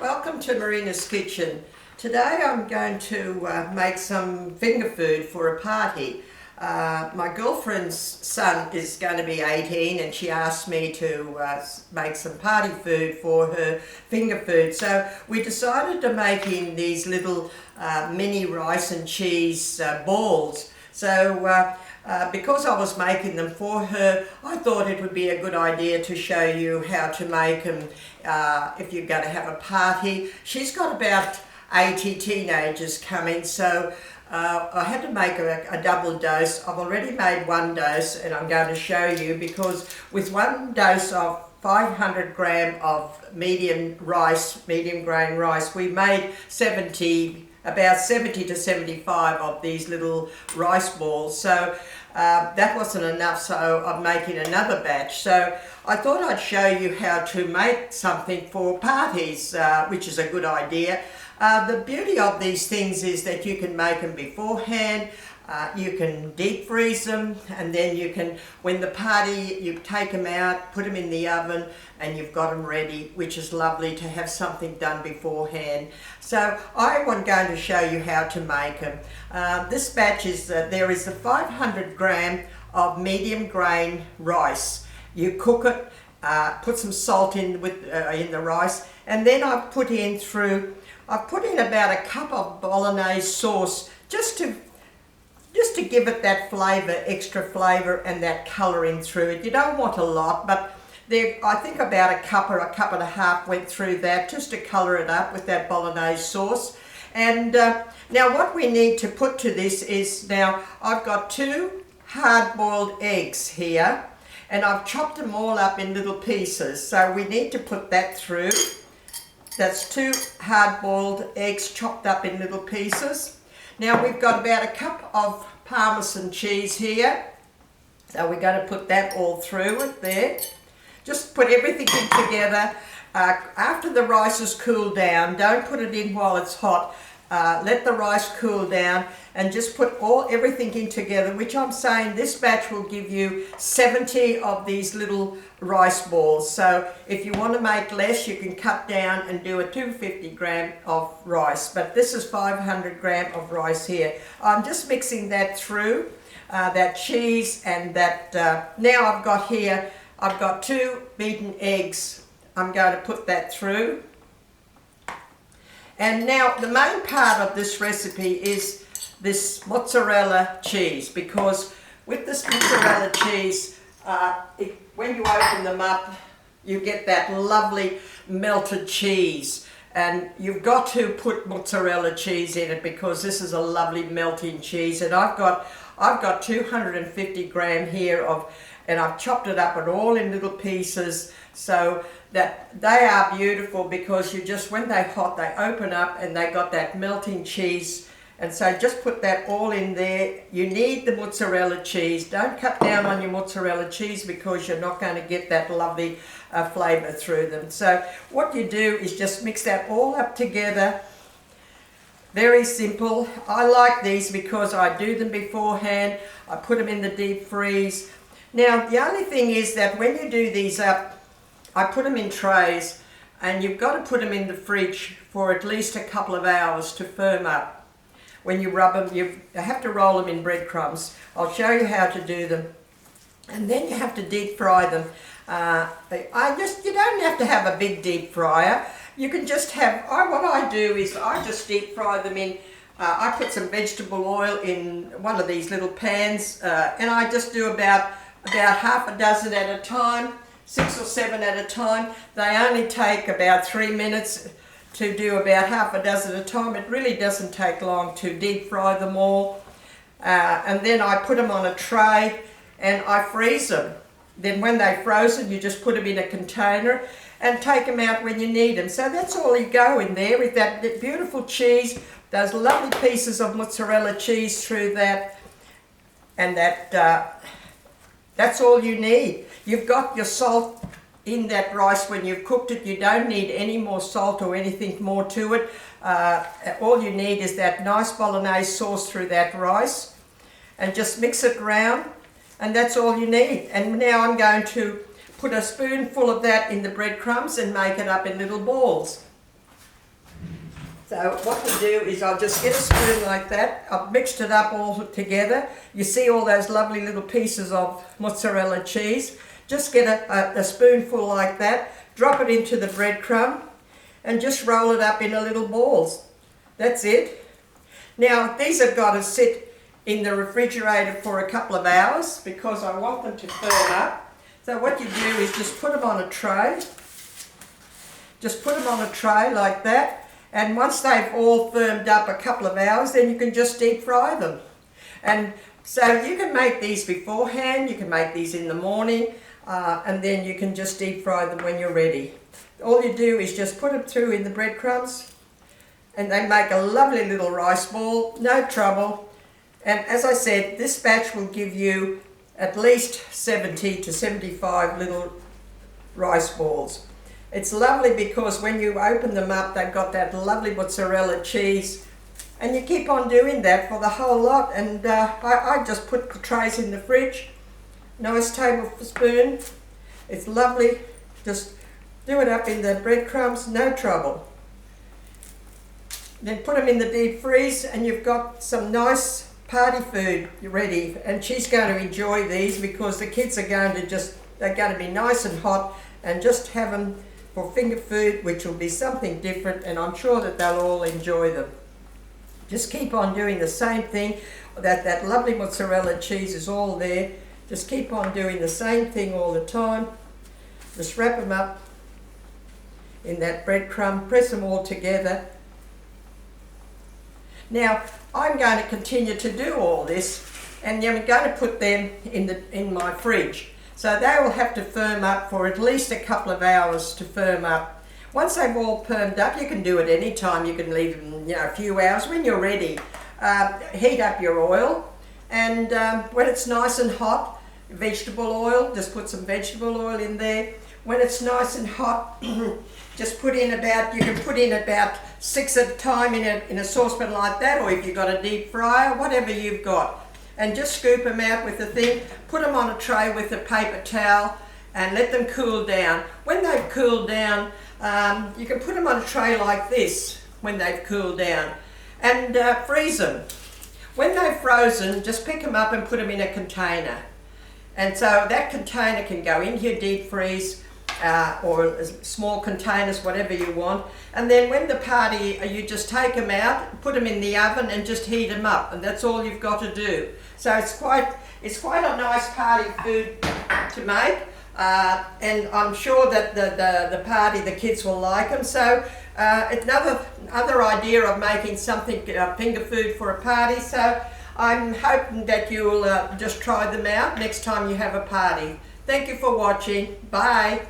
Welcome to Marina's Kitchen. Today I'm going to make some finger food for a party. My girlfriend's son is going to be 18 and she asked me to make some party food for her finger food. So we decided to make in these little mini rice and cheese balls. So because I was making them for her, I thought it would be a good idea to show you how to make them if you're going to have a party. She's got about 80 teenagers coming, so I had to make a double dose. I've already made one dose and I'm going to show you, because with one dose of 500 gram of medium grain rice, we made about 70 to 75 of these little rice balls. So that wasn't enough, so I'm making another batch. So I thought I'd show you how to make something for parties, which is a good idea. The beauty of these things is that you can make them beforehand. You can deep freeze them, and then you can, when the party, you take them out, put them in the oven, and you've got them ready, which is lovely to have something done beforehand. So I'm going to show you how to make them. This batch is, there is the 500 gram of medium grain rice. You cook it, put some salt in the rice, and then I've put in about a cup of Bolognese sauce just to give it that flavour, extra flavour and that colouring through it. You don't want a lot, but I think about a cup or a cup and a half went through that just to colour it up with that Bolognese sauce. And now what we need to put to this is, now I've got 2 hard-boiled eggs here, and I've chopped them all up in little pieces. So we need to put that through. That's 2 hard-boiled eggs chopped up in little pieces. Now we've got about a cup of Parmesan cheese here. So we're going to put that all through it there. Just put everything in together. After the rice has cooled down, don't put it in while it's hot. Let the rice cool down and just put everything in together, which I'm saying this batch will give you 70 of these little rice balls. So if you want to make less, you can cut down and do a 250 gram of rice, but this is 500 gram of rice here. I'm just mixing that through, that cheese and that. Now I've got 2 beaten eggs. I'm going to put that through. And now the main part of this recipe is this mozzarella cheese, because with this mozzarella cheese, when you open them up, you get that lovely melted cheese. And you've got to put mozzarella cheese in it, because this is a lovely melting cheese. And I've got 250 gram here and I've chopped it up all in little pieces, so that they are beautiful, because when they're hot, they open up and they got that melting cheese. And so just put that all in there. You need the mozzarella cheese. Don't cut down on your mozzarella cheese, because you're not going to get that lovely flavour through them. So what you do is just mix that all up together. Very simple. I like these because I do them beforehand. I put them in the deep freeze. Now the only thing is that when you do these up, I put them in trays, and you've got to put them in the fridge for at least a couple of hours to firm up. When you rub them, you have to roll them in breadcrumbs. I'll show you how to do them. And then you have to deep fry them. You don't have to have a big deep fryer. You can just have, what I do is I just deep fry them in, I put some vegetable oil in one of these little pans, and I just do about half a dozen at a time, 6 or 7 at a time. They only take about 3 minutes to do about half a dozen at a time. It really doesn't take long to deep fry them all. And then I put them on a tray and I freeze them. Then when they're frozen, you just put them in a container and take them out when you need them. So that's all you go in there, with that beautiful cheese, those lovely pieces of mozzarella cheese through that, and that's all you need. You've got your salt in that rice when you've cooked it. You don't need any more salt or anything more to it. All you need is that nice Bolognese sauce through that rice, and just mix it around, and that's all you need. And now I'm going to put a spoonful of that in the breadcrumbs and make it up in little balls. So what we do is I'll just get a spoon like that. I've mixed it up all together. You see all those lovely little pieces of mozzarella cheese. Just get a spoonful like that, drop it into the breadcrumb and just roll it up into little balls. That's it. Now these have got to sit in the refrigerator for a couple of hours because I want them to firm up. So what you do is just put them on a tray. Just put them on a tray like that. And once they've all firmed up a couple of hours, then you can just deep fry them. And so you can make these beforehand, you can make these in the morning, and then you can just deep fry them when you're ready. All you do is just put them through in the breadcrumbs, and they make a lovely little rice ball, no trouble. And as I said, this batch will give you at least 70 to 75 little rice balls. It's lovely because when you open them up, they've got that lovely mozzarella cheese, and you keep on doing that for the whole lot. And I just put the trays in the fridge. Nice tablespoon. It's lovely. Just do it up in the breadcrumbs, no trouble. Then put them in the deep freeze, and you've got some nice party food ready. And she's going to enjoy these because the kids are going to they're going to be nice and hot, and just have them for finger food, which will be something different, and I'm sure that they'll all enjoy them. Just keep on doing the same thing. That lovely mozzarella cheese is all there. Just keep on doing the same thing all the time. Just wrap them up in that breadcrumb, press them all together. Now, I'm going to continue to do all this, and I'm going to put them in my fridge. So they will have to firm up for at least a couple of hours to firm up. Once they've all firmed up, you can do it any time. You can leave them, a few hours. When you're ready, heat up your oil, and when it's nice and hot, vegetable oil, just put some vegetable oil in there. When it's nice and hot, just you can put in about 6 at a time in a saucepan like that, or if you've got a deep fryer, whatever you've got. And just scoop them out with the thing, put them on a tray with a paper towel, and let them cool down. When they've cooled down, you can put them on a tray like this when they've cooled down, and freeze them. When they've frozen, just pick them up and put them in a container. And so that container can go into your deep freeze, or small containers, whatever you want. And then when the party, you just take them out, put them in the oven and just heat them up, and that's all you've got to do. So it's quite a nice party food to make, and I'm sure that the kids will like them. So it's another idea of making something, finger food for a party. So I'm hoping that you'll just try them out next time you have a party. Thank you for watching. Bye.